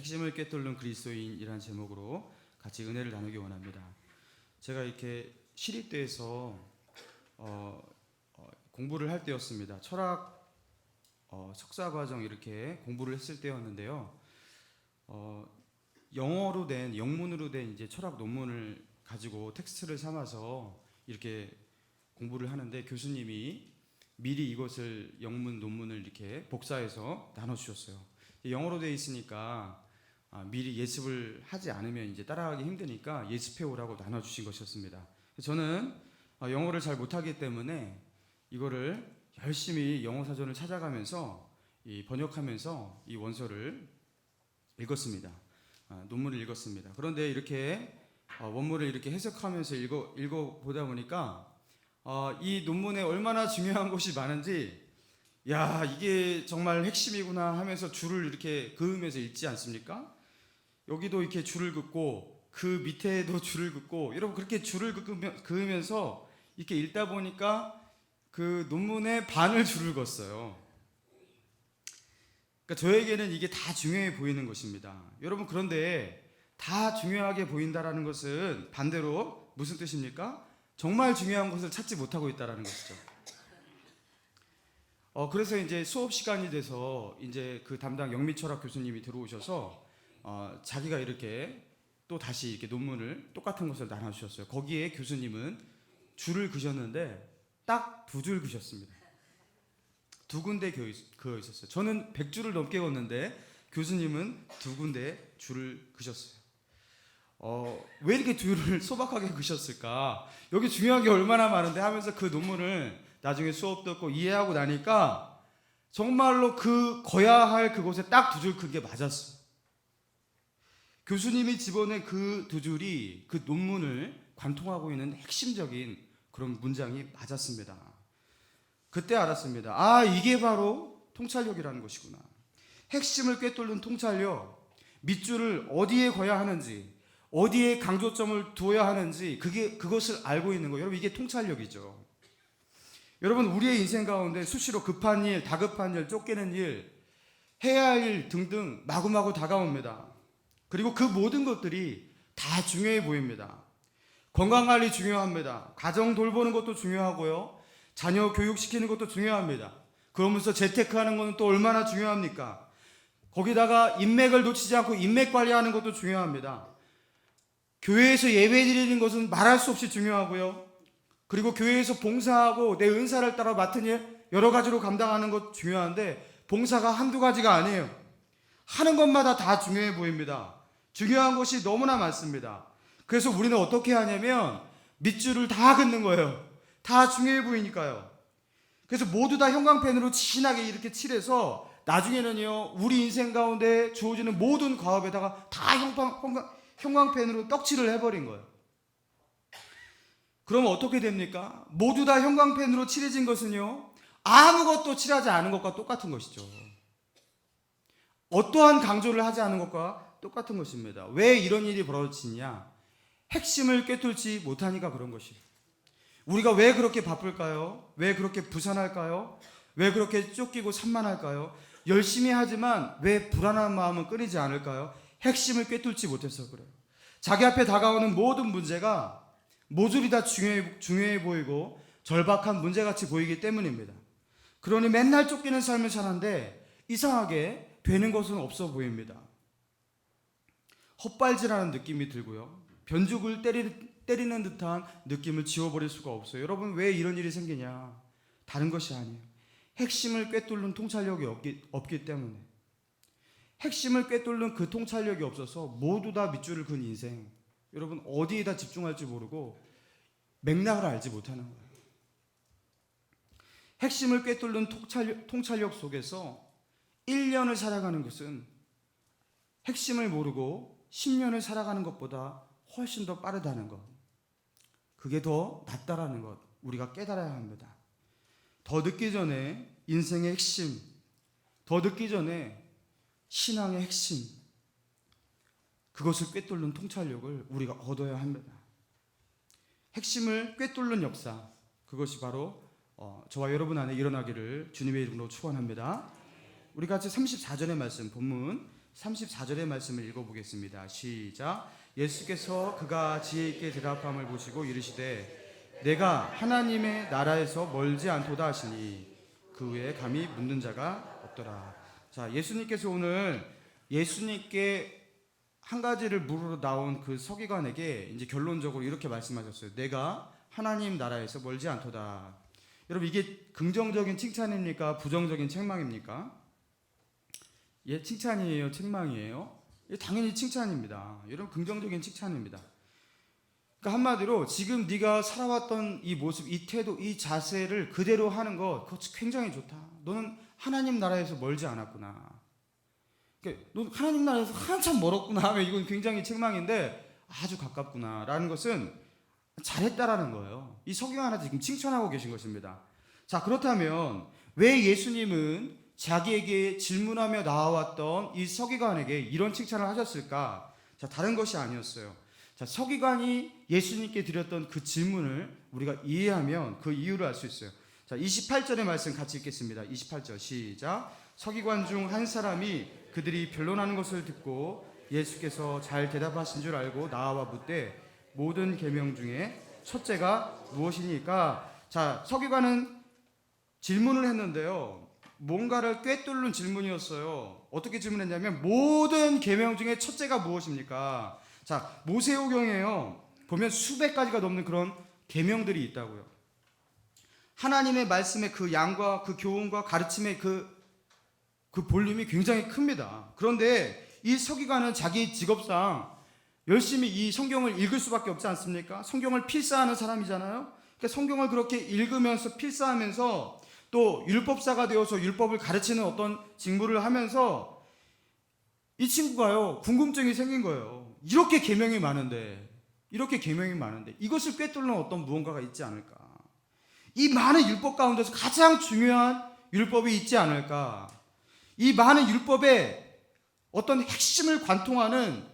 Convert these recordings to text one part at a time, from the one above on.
핵심을 꿰뚫는 그리스도인이라는 제목으로 같이 은혜를 나누기 원합니다. 제가 이렇게 시립대에서 공부를 할 때였습니다. 철학 석사 과정 이렇게 공부를 했을 때였는데요. 영어로 된 영문으로 된 이제 철학 논문을 가지고 텍스트를 삼아서 이렇게 공부를 하는데 교수님이 미리 이것을 영문 논문을 이렇게 복사해서 나눠주셨어요. 영어로 되어 있으니까 미리 예습을 하지 않으면 이제 따라가기 힘드니까 예습해 오라고 나눠주신 것이었습니다. 저는 영어를 잘 못하기 때문에 이거를 열심히 영어 사전을 찾아가면서 번역하면서 이 원서를 읽었습니다. 논문을 읽었습니다. 그런데 이렇게 원문을 이렇게 해석하면서 읽어보다 보니까 이 논문에 얼마나 중요한 것이 많은지, 야, 이게 정말 핵심이구나 하면서 줄을 이렇게 그으면서 읽지 않습니까? 여기도 이렇게 줄을 긋고 그 밑에도 줄을 긋고, 여러분 그렇게 줄을 그으면서 이렇게 읽다 보니까 그 논문의 반을 줄을 긋었어요. 그러니까 저에게는 이게 다 중요해 보이는 것입니다. 여러분, 그런데 다 중요하게 보인다라는 것은 반대로 무슨 뜻입니까? 정말 중요한 것을 찾지 못하고 있다라는 것이죠. 그래서 이제 수업 시간이 돼서 이제 그 담당 영미철학 교수님이 들어오셔서 자기가 이렇게 또 다시 이렇게 논문을 똑같은 것을 나눠주셨어요. 거기에 교수님은 줄을 그셨는데 딱 2줄 그셨습니다. 2군데 그어 있었어요. 저는 100줄을 넘게 걷는데 교수님은 2군데 줄을 그셨어요. 왜 이렇게 줄을 소박하게 그셨을까? 여기 중요한 게 얼마나 많은데 하면서 그 논문을 나중에 수업 듣고 이해하고 나니까 정말로 그 거야 할 그곳에 딱 2줄 큰 게 맞았어요. 교수님이 집어낸 그 2줄이 그 논문을 관통하고 있는 핵심적인 그런 문장이 맞았습니다. 그때 알았습니다. 이게 바로 통찰력이라는 것이구나. 핵심을 꿰뚫는 통찰력, 밑줄을 어디에 거야 하는지, 어디에 강조점을 두어야 하는지 그것을 알고 있는 거예요. 여러분, 이게 통찰력이죠. 여러분, 우리의 인생 가운데 수시로 급한 일, 다급한 일, 쫓기는 일, 해야 할 일 등등 마구마구 다가옵니다. 그리고 그 모든 것들이 다 중요해 보입니다. 건강관리 중요합니다. 가정 돌보는 것도 중요하고요. 자녀 교육시키는 것도 중요합니다. 그러면서 재테크하는 것은 또 얼마나 중요합니까? 거기다가 인맥을 놓치지 않고 인맥 관리하는 것도 중요합니다. 교회에서 예배 드리는 것은 말할 수 없이 중요하고요. 그리고 교회에서 봉사하고 내 은사를 따라 맡은 일 여러 가지로 감당하는 것 중요한데, 봉사가 한두 가지가 아니에요. 하는 것마다 다 중요해 보입니다. 중요한 것이 너무나 많습니다. 그래서 우리는 어떻게 하냐면 밑줄을 다 긋는 거예요. 다 중요해 보이니까요. 그래서 모두 다 형광펜으로 진하게 이렇게 칠해서 나중에는요, 우리 인생 가운데 주어지는 모든 과업에다가 다 형광펜으로 떡칠을 해버린 거예요. 그러면 어떻게 됩니까? 모두 다 형광펜으로 칠해진 것은요, 아무것도 칠하지 않은 것과 똑같은 것이죠. 어떠한 강조를 하지 않은 것과 똑같은 것입니다. 왜 이런 일이 벌어지냐? 핵심을 꿰뚫지 못하니까 그런 것이에요. 우리가 왜 그렇게 바쁠까요? 왜 그렇게 부산할까요? 왜 그렇게 쫓기고 산만할까요? 열심히 하지만 왜 불안한 마음은 끊이지 않을까요? 핵심을 꿰뚫지 못해서 그래요. 자기 앞에 다가오는 모든 문제가 모조리 다 중요해 보이고 절박한 문제같이 보이기 때문입니다. 그러니 맨날 쫓기는 삶을 사는데 이상하게 되는 것은 없어 보입니다. 헛발질하는 느낌이 들고요. 변죽을 때리는 듯한 느낌을 지워버릴 수가 없어요. 여러분, 왜 이런 일이 생기냐? 다른 것이 아니에요. 핵심을 꿰뚫는 통찰력이 없기 때문에. 핵심을 꿰뚫는 그 통찰력이 없어서 모두 다 밑줄을 그은 인생, 여러분 어디에다 집중할지 모르고 맥락을 알지 못하는 거예요. 핵심을 꿰뚫는 통찰력 속에서 1년을 살아가는 것은 핵심을 모르고 10년을 살아가는 것보다 훨씬 더 빠르다는 것, 그게 더 낫다라는 것, 우리가 깨달아야 합니다. 더 늦기 전에 인생의 핵심, 더 늦기 전에 신앙의 핵심, 그것을 꿰뚫는 통찰력을 우리가 얻어야 합니다. 핵심을 꿰뚫는 역사, 그것이 바로 저와 여러분 안에 일어나기를 주님의 이름으로 축원합니다. 우리 같이 34절의 말씀, 본문 34절의 말씀을 읽어보겠습니다. 시작. 예수께서 그가 지혜 있게 대답함을 보시고 이르시되 내가 하나님의 나라에서 멀지 않도다 하시니 그 후에 감히 묻는 자가 없더라. 자, 예수님께서 오늘 예수님께 한 가지를 물으러 나온 그 서기관에게 이제 결론적으로 이렇게 말씀하셨어요. 내가 하나님 나라에서 멀지 않도다. 여러분, 이게 긍정적인 칭찬입니까? 부정적인 책망입니까? 예, 칭찬이에요? 책망이에요? 예, 당연히 칭찬입니다. 여러분, 긍정적인 칭찬입니다. 그러니까 한마디로 지금 네가 살아왔던 이 모습, 이 태도, 이 자세를 그대로 하는 거 그거 굉장히 좋다. 너는 하나님 나라에서 멀지 않았구나. 그러니까 너 하나님 나라에서 한참 멀었구나 하면 이건 굉장히 책망인데 아주 가깝구나라는 것은 잘했다라는 거예요. 이 서기관한테 지금 칭찬하고 계신 것입니다. 자, 그렇다면 왜 예수님은 자기에게 질문하며 나와왔던 이 서기관에게 이런 칭찬을 하셨을까? 자, 다른 것이 아니었어요. 자, 서기관이 예수님께 드렸던 그 질문을 우리가 이해하면 그 이유를 알 수 있어요. 자, 28절의 말씀 같이 읽겠습니다. 28절 시작. 서기관 중 한 사람이 그들이 변론하는 것을 듣고 예수께서 잘 대답하신 줄 알고 나와 묻되 모든 계명 중에 첫째가 무엇이니까? 자, 서기관은 질문을 했는데요. 뭔가를 꿰뚫는 질문이었어요. 어떻게 질문했냐면 모든 계명 중에 첫째가 무엇입니까? 자, 모세오경에요. 보면 수백 가지가 넘는 그런 계명들이 있다고요. 하나님의 말씀의 그 양과 그 교훈과 가르침의 그 볼륨이 굉장히 큽니다. 그런데 이 서기관은 자기 직업상 열심히 이 성경을 읽을 수밖에 없지 않습니까? 성경을 필사하는 사람이잖아요. 그러니까 성경을 그렇게 읽으면서 필사하면서 또 율법사가 되어서 율법을 가르치는 어떤 직무를 하면서 이 친구가요, 궁금증이 생긴 거예요. 이렇게 계명이 많은데 이것을 꿰뚫는 어떤 무언가가 있지 않을까? 이 많은 율법 가운데서 가장 중요한 율법이 있지 않을까? 이 많은 율법의 어떤 핵심을 관통하는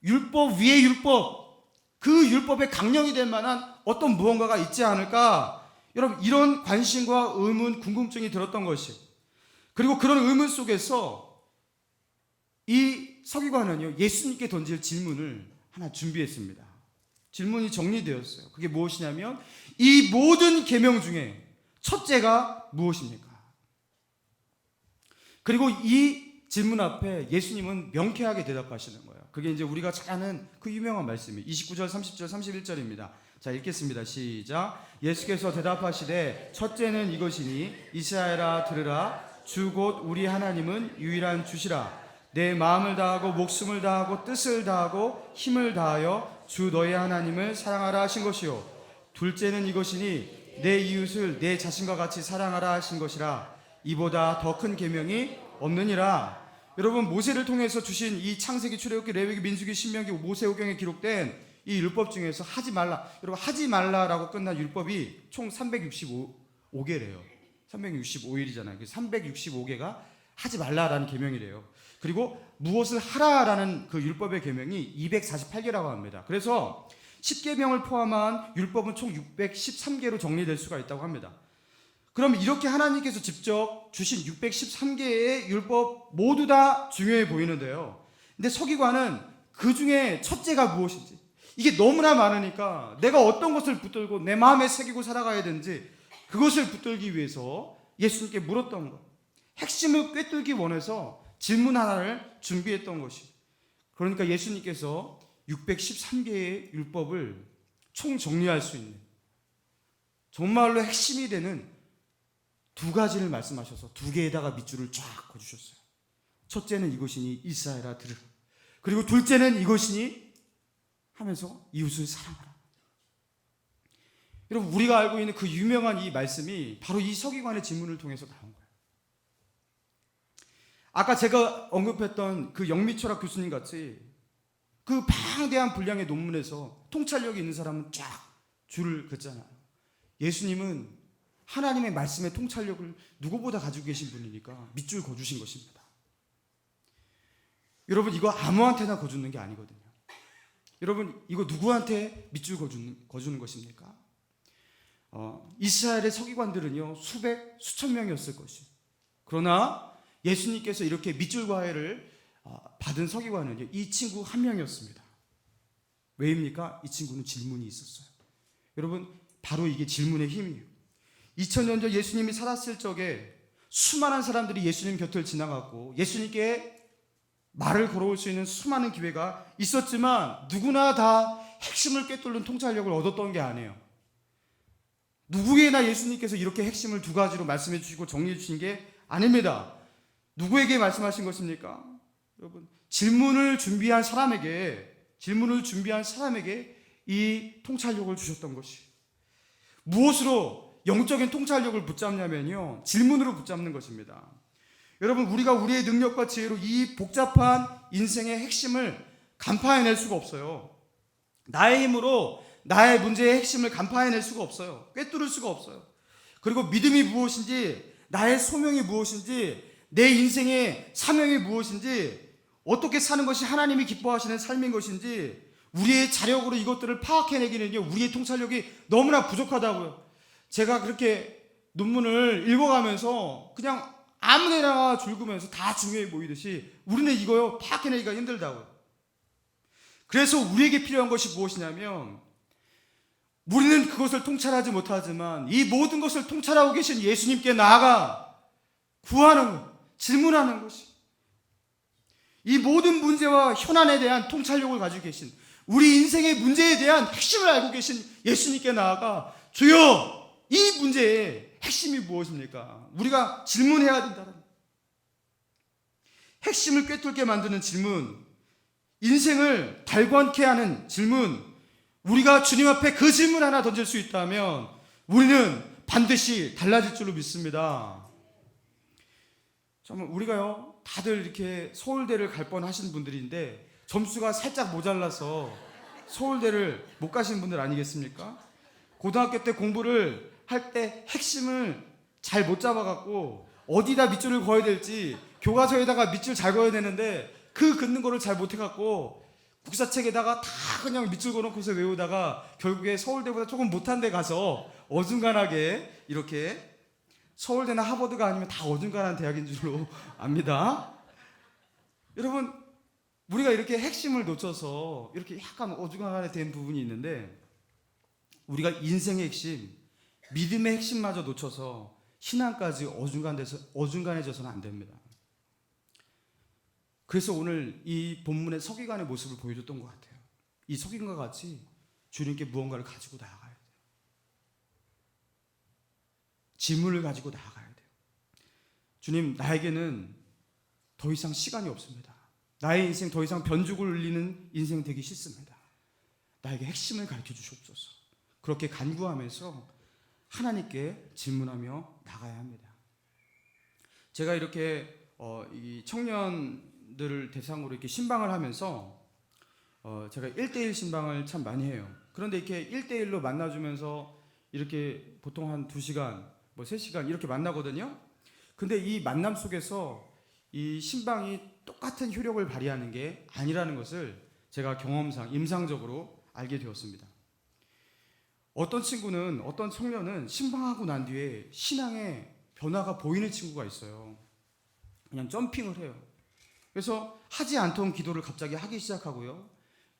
율법 위의 율법, 그 율법에 강령이 될 만한 어떤 무언가가 있지 않을까? 여러분, 이런 관심과 의문, 궁금증이 들었던 것이, 그리고 그런 의문 속에서 이 서기관은요, 예수님께 던질 질문을 하나 준비했습니다. 질문이 정리되었어요. 그게 무엇이냐면 이 모든 계명 중에 첫째가 무엇입니까? 그리고 이 질문 앞에 예수님은 명쾌하게 대답하시는 거예요. 그게 이제 우리가 잘 아는 그 유명한 말씀이 29절, 30절, 31절입니다. 자, 읽겠습니다. 시작. 예수께서 대답하시되 첫째는 이것이니 이스라엘아 들으라. 주 곧 우리 하나님은 유일한 주시라. 내 마음을 다하고 목숨을 다하고 뜻을 다하고 힘을 다하여 주 너의 하나님을 사랑하라 하신 것이요. 둘째는 이것이니 내 이웃을 내 자신과 같이 사랑하라 하신 것이라. 이보다 더 큰 계명이 없느니라. 여러분, 모세를 통해서 주신 이 창세기, 출애굽기, 레위기, 민수기, 신명기, 모세오경에 기록된 이 율법 중에서 하지 말라, 여러분, 하지 말라라고 끝난 율법이 총 365개래요. 365일이잖아요. 365개가 하지 말라라는 계명이래요. 그리고 무엇을 하라라는 그 율법의 계명이 248개라고 합니다. 그래서 10계명을 포함한 율법은 총 613개로 정리될 수가 있다고 합니다. 그럼 이렇게 하나님께서 직접 주신 613개의 율법 모두 다 중요해 보이는데요. 근데 서기관은 그 중에 첫째가 무엇인지, 이게 너무나 많으니까 내가 어떤 것을 붙들고 내 마음에 새기고 살아가야 되는지 그것을 붙들기 위해서 예수님께 물었던 것, 핵심을 꿰뚫기 원해서 질문 하나를 준비했던 것이, 그러니까 예수님께서 613개의 율법을 총 정리할 수 있는 정말로 핵심이 되는 두 가지를 말씀하셔서 두 개에다가 밑줄을 쫙 그어주셨어요. 첫째는 이것이니 이스라엘아 들으라. 그리고 둘째는 이것이니 하면서 이웃을 사랑하라. 여러분, 우리가 알고 있는 그 유명한 이 말씀이 바로 이 서기관의 질문을 통해서 나온 거예요. 아까 제가 언급했던 그 영미철학 교수님 같이 그 방대한 분량의 논문에서 통찰력이 있는 사람은 쫙 줄을 긋잖아요. 예수님은 하나님의 말씀의 통찰력을 누구보다 가지고 계신 분이니까 밑줄 그어주신 것입니다. 여러분, 이거 아무한테나 그어주는 게 아니거든요. 여러분, 이거 누구한테 밑줄 그어주는 것입니까? 이스라엘의 서기관들은요, 수천 명이었을 것이에요. 그러나 예수님께서 이렇게 밑줄 과외를 받은 서기관은요, 이 친구 한 명이었습니다. 왜입니까? 이 친구는 질문이 있었어요. 여러분, 바로 이게 질문의 힘이에요. 2000년 전 예수님이 살았을 적에 수많은 사람들이 예수님 곁을 지나갔고 예수님께 말을 걸어올 수 있는 수많은 기회가 있었지만 누구나 다 핵심을 꿰뚫는 통찰력을 얻었던 게 아니에요. 누구에게나 예수님께서 이렇게 핵심을 두 가지로 말씀해 주시고 정리해 주신 게 아닙니다. 누구에게 말씀하신 것입니까? 여러분, 질문을 준비한 사람에게 이 통찰력을 주셨던 것이, 무엇으로 영적인 통찰력을 붙잡냐면요, 질문으로 붙잡는 것입니다. 여러분, 우리가 우리의 능력과 지혜로 이 복잡한 인생의 핵심을 간파해낼 수가 없어요. 나의 힘으로 나의 문제의 핵심을 간파해낼 수가 없어요. 꿰뚫을 수가 없어요. 그리고 믿음이 무엇인지, 나의 소명이 무엇인지, 내 인생의 사명이 무엇인지, 어떻게 사는 것이 하나님이 기뻐하시는 삶인 것인지 우리의 자력으로 이것들을 파악해내기는요, 우리의 통찰력이 너무나 부족하다고요. 제가 그렇게 논문을 읽어가면서 그냥 아무데나 줄그면서 다 중요해 보이듯이 우리는 이거요 파악해내기가 힘들다고요. 그래서 우리에게 필요한 것이 무엇이냐면, 우리는 그것을 통찰하지 못하지만 이 모든 것을 통찰하고 계신 예수님께 나아가 구하는 것, 질문하는 것이, 이 모든 문제와 현안에 대한 통찰력을 가지고 계신, 우리 인생의 문제에 대한 핵심을 알고 계신 예수님께 나아가 주여, 이 문제의 핵심이 무엇입니까? 우리가 질문해야 된다는, 핵심을 꿰뚫게 만드는 질문, 인생을 달관케 하는 질문, 우리가 주님 앞에 그 질문 하나 던질 수 있다면 우리는 반드시 달라질 줄로 믿습니다. 정말 우리가요, 다들 이렇게 서울대를 갈 뻔하신 분들인데 점수가 살짝 모자라서 서울대를 못 가신 분들 아니겠습니까? 고등학교 때 공부를 할 때 핵심을 잘 못 잡아갖고 어디다 밑줄을 그어야 될지, 교과서에다가 밑줄 잘 그어야 되는데 그 긋는 거를 잘 못해갖고 국사책에다가 다 그냥 밑줄 그어놓고서 외우다가 결국에 서울대보다 조금 못한 데 가서 어중간하게, 이렇게 서울대나 하버드가 아니면 다 어중간한 대학인 줄로 압니다. 여러분, 우리가 이렇게 핵심을 놓쳐서 이렇게 약간 어중간하게 된 부분이 있는데, 우리가 인생의 핵심, 믿음의 핵심마저 놓쳐서 신앙까지 어중간해져서는 안 됩니다. 그래서 오늘 이 본문의 서기관의 모습을 보여줬던 것 같아요. 이 서기관과 같이 주님께 무언가를 가지고 나아가야 돼요. 질문을 가지고 나아가야 돼요. 주님, 나에게는 더 이상 시간이 없습니다. 나의 인생 더 이상 변죽을 울리는 인생 되기 싫습니다. 나에게 핵심을 가르쳐 주시옵소서. 그렇게 간구하면서 하나님께 질문하며 나가야 합니다. 제가 이렇게 이 청년들을 대상으로 이렇게 신방을 하면서 제가 1대1 신방을 참 많이 해요. 그런데 이렇게 1대1로 만나주면서 이렇게 보통 한 2시간, 뭐 3시간 이렇게 만나거든요. 근데 이 만남 속에서 이 신방이 똑같은 효력을 발휘하는 게 아니라는 것을 제가 경험상, 임상적으로 알게 되었습니다. 어떤 친구는, 어떤 청년은 신방하고 난 뒤에 신앙의 변화가 보이는 친구가 있어요. 그냥 점핑을 해요. 그래서 하지 않던 기도를 갑자기 하기 시작하고요.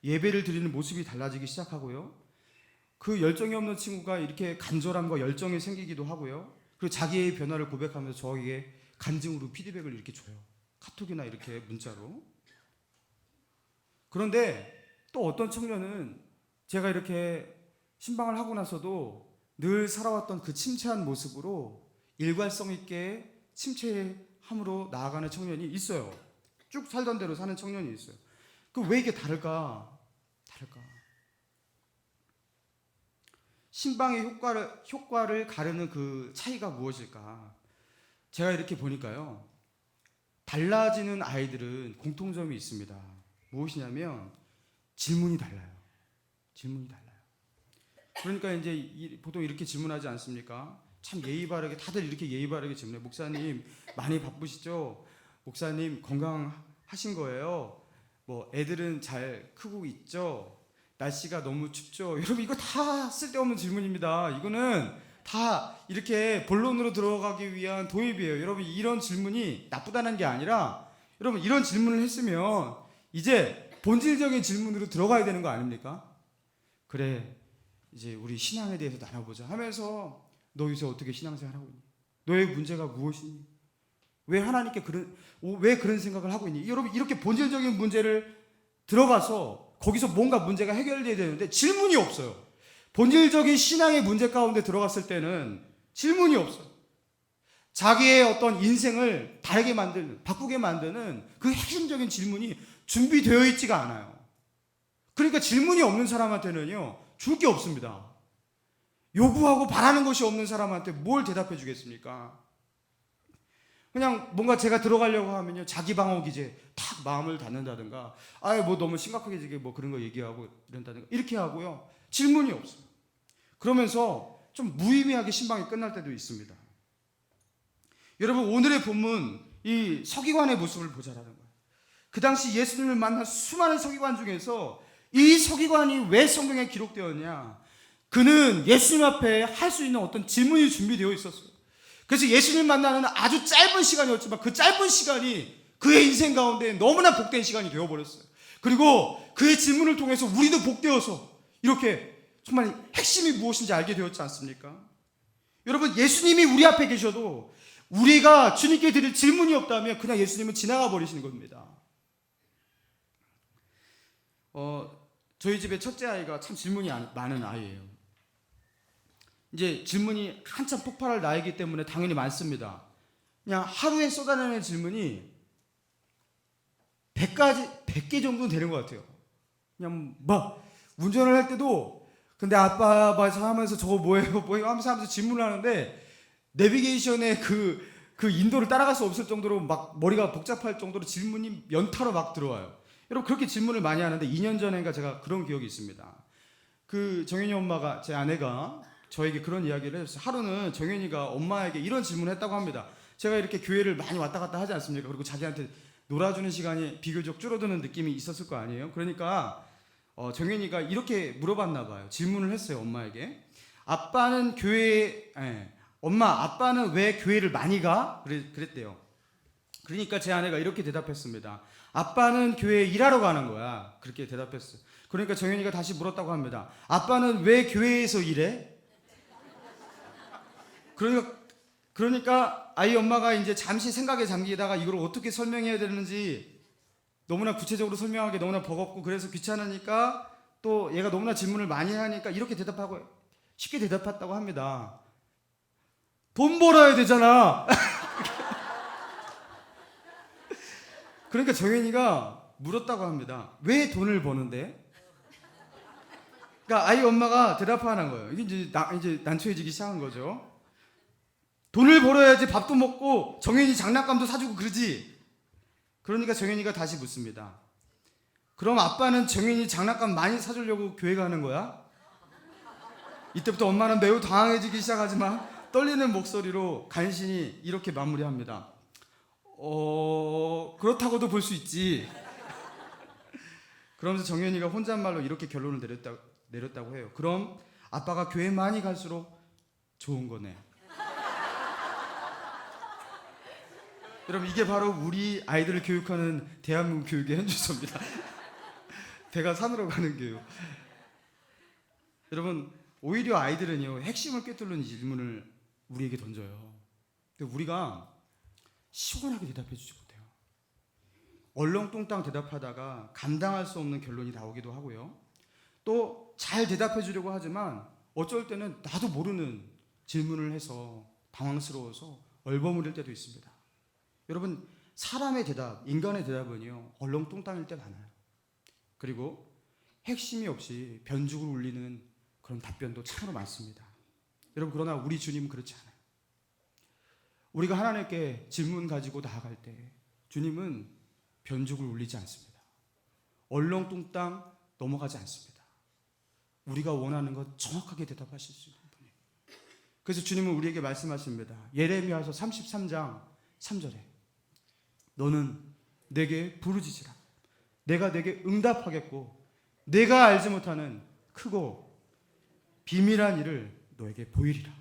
예배를 드리는 모습이 달라지기 시작하고요. 그 열정이 없는 친구가 이렇게 간절함과 열정이 생기기도 하고요. 그리고 자기의 변화를 고백하면서 저에게 간증으로 피드백을 이렇게 줘요. 카톡이나 이렇게 문자로. 그런데 또 어떤 청년은 제가 이렇게 신방을 하고 나서도 늘 살아왔던 그 침체한 모습으로 일관성 있게 침체함으로 나아가는 청년이 있어요. 쭉 살던 대로 사는 청년이 있어요. 그럼 왜 이게 다를까? 신방의 효과를 가르는 그 차이가 무엇일까? 제가 이렇게 보니까요, 달라지는 아이들은 공통점이 있습니다. 무엇이냐면 질문이 달라요. 그러니까 이제 보통 이렇게 질문하지 않습니까? 참 예의 바르게, 다들 이렇게 예의 바르게 질문해. 목사님 많이 바쁘시죠? 목사님 건강하신 거예요? 뭐 애들은 잘 크고 있죠? 날씨가 너무 춥죠? 여러분, 이거 다 쓸데없는 질문입니다. 이거는 다 이렇게 본론으로 들어가기 위한 도입이에요. 여러분, 이런 질문이 나쁘다는 게 아니라 여러분 이런 질문을 했으면 이제 본질적인 질문으로 들어가야 되는 거 아닙니까? 그래, 이제 우리 신앙에 대해서 나눠보자 하면서 너 요새 어떻게 신앙생활 하고 있니? 너의 문제가 무엇이니? 왜 하나님께 왜 그런 생각을 하고 있니? 여러분 이렇게 본질적인 문제를 들어가서 거기서 뭔가 문제가 해결돼야 되는데 질문이 없어요. 본질적인 신앙의 문제 가운데 들어갔을 때는 질문이 없어요. 자기의 어떤 인생을 다르게 만드는, 바꾸게 만드는 그 핵심적인 질문이 준비되어 있지가 않아요. 그러니까 질문이 없는 사람한테는요, 줄 게 없습니다. 요구하고 바라는 것이 없는 사람한테 뭘 대답해 주겠습니까? 그냥 뭔가 제가 들어가려고 하면요, 자기 방어 기제 탁 마음을 닫는다든가, 뭐 너무 심각하게 지금 뭐 그런 거 얘기하고 이런다든가 이렇게 하고요, 질문이 없어요. 그러면서 좀 무의미하게 신방이 끝날 때도 있습니다. 여러분 오늘의 본문 이 서기관의 모습을 보자라는 거예요. 그 당시 예수님을 만난 수많은 서기관 중에서 이 서기관이 왜 성경에 기록되었냐? 그는 예수님 앞에 할 수 있는 어떤 질문이 준비되어 있었어요. 그래서 예수님 만나는 아주 짧은 시간이었지만 그 짧은 시간이 그의 인생 가운데 너무나 복된 시간이 되어버렸어요. 그리고 그의 질문을 통해서 우리도 복되어서 이렇게 정말 핵심이 무엇인지 알게 되었지 않습니까? 여러분 예수님이 우리 앞에 계셔도 우리가 주님께 드릴 질문이 없다면 그냥 예수님은 지나가 버리시는 겁니다. 저희 집의 첫째 아이가 참 질문이 많은 아이예요. 이제 질문이 한참 폭발할 나이기 때문에 당연히 많습니다. 그냥 하루에 쏟아내는 질문이 100개 정도 되는 것 같아요. 그냥 막 운전을 할 때도 근데 아빠 하면서 저거 뭐예요 하면서 질문을 하는데 내비게이션의 그 인도를 따라갈 수 없을 정도로 막 머리가 복잡할 정도로 질문이 연타로 막 들어와요. 여러분 그렇게 질문을 많이 하는데 2년 전인가 제가 그런 기억이 있습니다. 그 정현이 엄마가, 제 아내가 저에게 그런 이야기를 해줬어요. 하루는 정현이가 엄마에게 이런 질문을 했다고 합니다. 제가 이렇게 교회를 많이 왔다 갔다 하지 않습니까? 그리고 자기한테 놀아주는 시간이 비교적 줄어드는 느낌이 있었을 거 아니에요. 그러니까 정현이가 이렇게 물어봤나 봐요. 질문을 했어요, 엄마에게. 아빠는 아빠는 왜 교회를 많이 가? 그랬대요. 그러니까 제 아내가 이렇게 대답했습니다. 아빠는 교회에 일하러 가는 거야. 그렇게 대답했어요. 그러니까 정현이가 다시 물었다고 합니다. 아빠는 왜 교회에서 일해? 그러니까 아이 엄마가 이제 잠시 생각에 잠기다가 이걸 어떻게 설명해야 되는지 너무나 구체적으로 설명하기 너무나 버겁고 그래서 귀찮으니까 또 얘가 너무나 질문을 많이 하니까 이렇게 대답하고 쉽게 대답했다고 합니다. 돈 벌어야 되잖아. 그러니까 정현이가 물었다고 합니다. 왜 돈을 버는데? 그러니까 아이 엄마가 대답하는 거예요. 이게 이제 난처해지기 시작한 거죠. 돈을 벌어야지 밥도 먹고 정현이 장난감도 사주고 그러지. 그러니까 정현이가 다시 묻습니다. 그럼 아빠는 정현이 장난감 많이 사주려고 교회 가는 거야? 이때부터 엄마는 매우 당황해지기 시작하지만 떨리는 목소리로 간신히 이렇게 마무리합니다. 그렇다고도 볼 수 있지. 그러면서 정현이가 혼잣말로 이렇게 결론을 내렸다고 해요. 그럼 아빠가 교회 많이 갈수록 좋은 거네. 여러분 이게 바로 우리 아이들을 교육하는 대한민국 교육의 현주소입니다. 배가 산으로 가는 교육. 여러분 오히려 아이들은요 핵심을 꿰뚫는 질문을 우리에게 던져요. 근데 우리가 시원하게 대답해 주지 못해요. 얼렁뚱땅 대답하다가 감당할 수 없는 결론이 나오기도 하고요. 또 잘 대답해 주려고 하지만 어쩔 때는 나도 모르는 질문을 해서 당황스러워서 얼버무릴 때도 있습니다. 여러분 사람의 대답, 인간의 대답은요 얼렁뚱땅일 때 많아요. 그리고 핵심이 없이 변죽을 울리는 그런 답변도 참으로 많습니다. 여러분 그러나 우리 주님은 그렇지 않아요. 우리가 하나님께 질문 가지고 나아갈 때 주님은 변죽을 울리지 않습니다. 얼렁뚱땅 넘어가지 않습니다. 우리가 원하는 것 정확하게 대답하실 수 있는 분이에요. 그래서 주님은 우리에게 말씀하십니다. 예레미야서 33장 3절에 너는 내게 부르짖으라. 내가 내게 응답하겠고 내가 알지 못하는 크고 비밀한 일을 너에게 보이리라.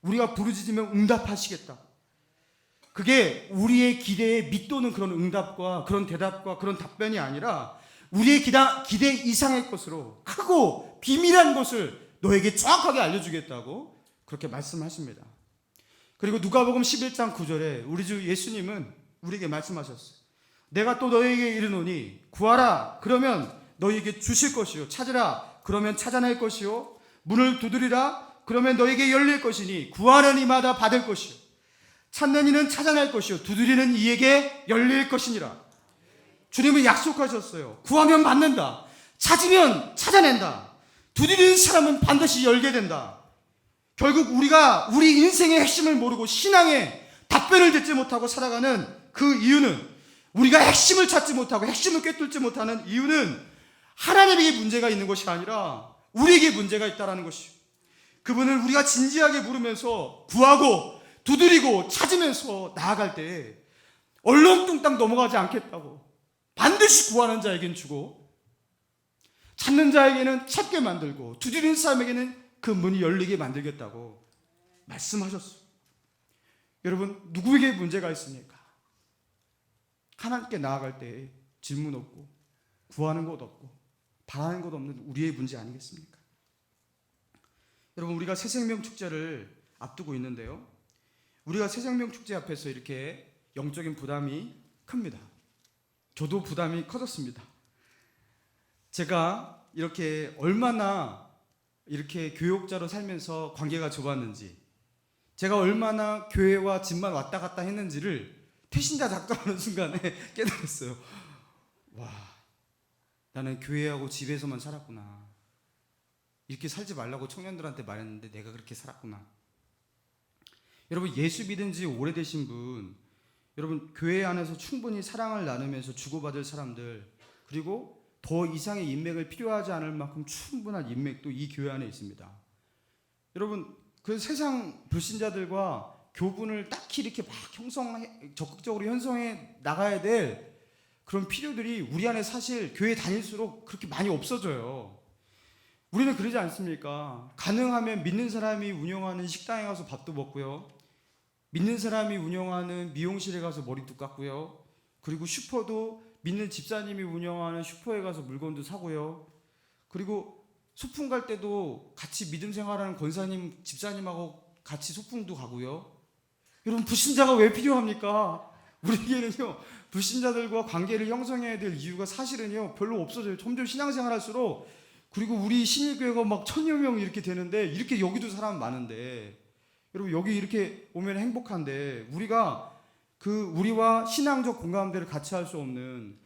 우리가 부르짖으면 응답하시겠다. 그게 우리의 기대에 밑도는 그런 응답과 그런 대답과 그런 답변이 아니라 우리의 기대 이상의 것으로 크고 비밀한 것을 너에게 정확하게 알려주겠다고 그렇게 말씀하십니다. 그리고 누가복음 11장 9절에 우리 주 예수님은 우리에게 말씀하셨어요. 내가 또 너에게 이르노니 구하라 그러면 너에게 주실 것이요, 찾으라 그러면 찾아낼 것이요, 문을 두드리라 그러면 너에게 열릴 것이니 구하는 이마다 받을 것이요, 찾는 이는 찾아낼 것이요, 두드리는 이에게 열릴 것이니라. 주님은 약속하셨어요. 구하면 받는다, 찾으면 찾아낸다, 두드리는 사람은 반드시 열게 된다. 결국 우리가 우리 인생의 핵심을 모르고 신앙의 답변을 듣지 못하고 살아가는 그 이유는, 우리가 핵심을 찾지 못하고 핵심을 꿰뚫지 못하는 이유는 하나님에게 문제가 있는 것이 아니라 우리에게 문제가 있다는 것이요. 그분을 우리가 진지하게 물으면서 구하고 두드리고 찾으면서 나아갈 때 얼렁뚱땅 넘어가지 않겠다고, 반드시 구하는 자에게는 주고 찾는 자에게는 찾게 만들고 두드리는 사람에게는 그 문이 열리게 만들겠다고 말씀하셨어요. 여러분, 누구에게 문제가 있습니까? 하나님께 나아갈 때 질문 없고 구하는 것 없고 바라는 것 없는 우리의 문제 아니겠습니까? 여러분, 우리가 새생명 축제를 앞두고 있는데요, 우리가 새생명 축제 앞에서 이렇게 영적인 부담이 큽니다. 저도 부담이 커졌습니다. 제가 이렇게 얼마나 이렇게 교역자로 살면서 관계가 좁았는지, 제가 얼마나 교회와 집만 왔다 갔다 했는지를 태신자 작정하는 순간에 깨달았어요. 와, 나는 교회하고 집에서만 살았구나. 이렇게 살지 말라고 청년들한테 말했는데 내가 그렇게 살았구나. 여러분, 예수 믿은 지 오래되신 분, 여러분 교회 안에서 충분히 사랑을 나누면서 주고받을 사람들, 그리고 더 이상의 인맥을 필요하지 않을 만큼 충분한 인맥도 이 교회 안에 있습니다. 여러분, 그 세상 불신자들과 교분을 딱히 이렇게 막 적극적으로 형성해 나가야 될 그런 필요들이 우리 안에 사실 교회 다닐수록 그렇게 많이 없어져요. 우리는 그러지 않습니까? 가능하면 믿는 사람이 운영하는 식당에 가서 밥도 먹고요, 믿는 사람이 운영하는 미용실에 가서 머리도 깎고요, 그리고 슈퍼도 믿는 집사님이 운영하는 슈퍼에 가서 물건도 사고요, 그리고 소풍 갈 때도 같이 믿음 생활하는 권사님, 집사님하고 같이 소풍도 가고요. 여러분, 불신자가 왜 필요합니까? 우리에게는요, 불신자들과 관계를 형성해야 될 이유가 사실은요 별로 없어져요. 점점 신앙생활 할수록. 그리고 우리 신일교회가 막 1000여 명 이렇게 되는데, 이렇게 여기도 사람 많은데, 여러분 여기 이렇게 오면 행복한데 우리가 우리와 신앙적 공감대를 같이 할 수 없는,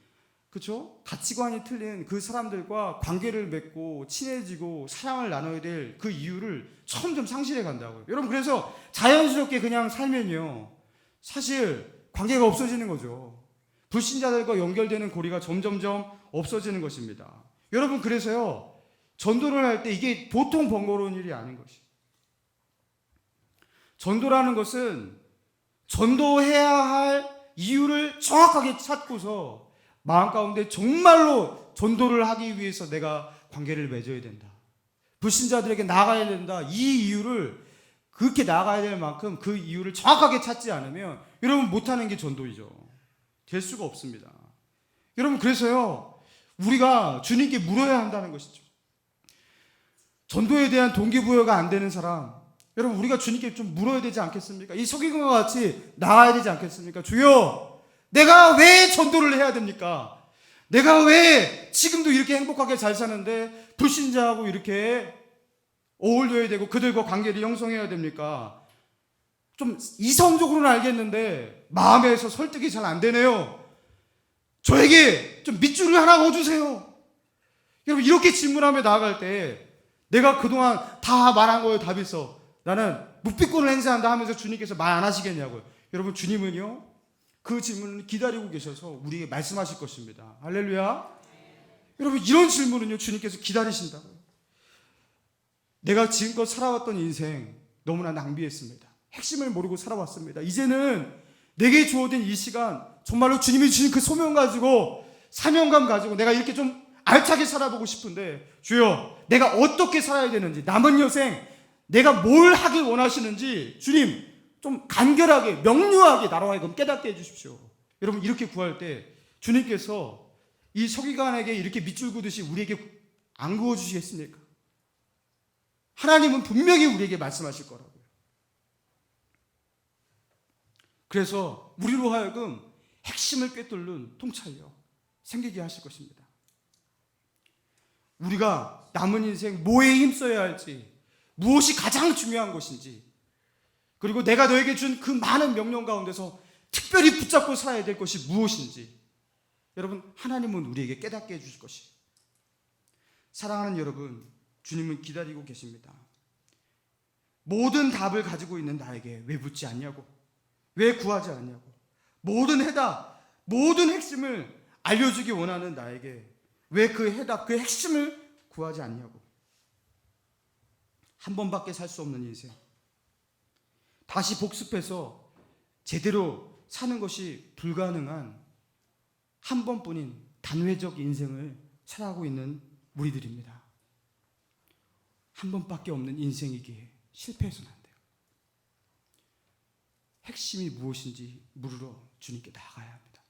그렇죠? 가치관이 틀린 그 사람들과 관계를 맺고 친해지고 사랑을 나눠야 될 그 이유를 점점 상실해 간다고요. 여러분, 그래서 자연스럽게 그냥 살면요 사실 관계가 없어지는 거죠. 불신자들과 연결되는 고리가 점점점 없어지는 것입니다. 여러분, 그래서요 전도를 할 때 이게 보통 번거로운 일이 아닌 것이에요. 전도라는 것은 전도해야 할 이유를 정확하게 찾고서 마음 가운데 정말로 전도를 하기 위해서 내가 관계를 맺어야 된다, 불신자들에게 나아가야 된다, 이 이유를 그렇게 나아가야 될 만큼 그 이유를 정확하게 찾지 않으면 여러분 못하는 게 전도이죠. 될 수가 없습니다. 여러분, 그래서요 우리가 주님께 물어야 한다는 것이죠. 전도에 대한 동기부여가 안 되는 사람, 여러분 우리가 주님께 좀 물어야 되지 않겠습니까? 이 서기관과 같이 나아야 되지 않겠습니까? 주여, 내가 왜 전도를 해야 됩니까? 내가 왜 지금도 이렇게 행복하게 잘 사는데 불신자하고 이렇게 어울려야 되고 그들과 관계를 형성해야 됩니까? 좀 이성적으로는 알겠는데 마음에서 설득이 잘 안 되네요. 저에게 좀 밑줄을 하나 넣어주세요. 여러분, 이렇게 질문하며 나아갈 때 내가 그동안 다 말한 거예요. 답이 있어. 나는 묵비권을 행사한다 하면서 주님께서 말 안 하시겠냐고요. 여러분, 주님은요 그 질문을 기다리고 계셔서 우리에게 말씀하실 것입니다. 할렐루야. 여러분, 이런 질문은요 주님께서 기다리신다고요. 내가 지금껏 살아왔던 인생 너무나 낭비했습니다. 핵심을 모르고 살아왔습니다. 이제는 내게 주어진 이 시간 정말로 주님이 주신 그 소명 가지고, 사명감 가지고 내가 이렇게 좀 알차게 살아보고 싶은데, 주여, 내가 어떻게 살아야 되는지, 남은 여생 내가 뭘 하길 원하시는지 주님 좀 간결하게 명료하게 나로 하여금 깨닫게 해주십시오. 여러분 이렇게 구할 때 주님께서 이 서기관에게 이렇게 밑줄 그듯이 우리에게 안 그어주시겠습니까? 하나님은 분명히 우리에게 말씀하실 거라고요. 그래서 우리로 하여금 핵심을 꿰뚫는 통찰력 생기게 하실 것입니다. 우리가 남은 인생 뭐에 힘써야 할지, 무엇이 가장 중요한 것인지, 그리고 내가 너에게 준 그 많은 명령 가운데서 특별히 붙잡고 살아야 될 것이 무엇인지 여러분 하나님은 우리에게 깨닫게 해주실 것이. 사랑하는 여러분, 주님은 기다리고 계십니다. 모든 답을 가지고 있는 나에게 왜 묻지 않냐고, 왜 구하지 않냐고, 모든 해답, 모든 핵심을 알려주기 원하는 나에게 왜 그 해답, 그 핵심을 구하지 않냐고. 한 번밖에 살 수 없는 인생, 다시 복습해서 제대로 사는 것이 불가능한 한 번뿐인 단회적 인생을 살아가고 있는 우리들입니다. 한 번밖에 없는 인생이기에 실패해서는 안 돼요. 핵심이 무엇인지 물으러 주님께 나아가야 합니다.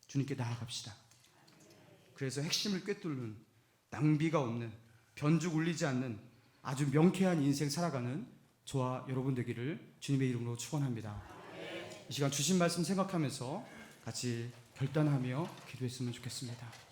주님께 나아갑시다. 그래서 핵심을 꿰뚫는, 낭비가 없는, 변죽 울리지 않는 아주 명쾌한 인생 살아가는 저와 여러분 되기를 주님의 이름으로 축원합니다. 이 시간 주신 말씀 생각하면서 같이 결단하며 기도했으면 좋겠습니다.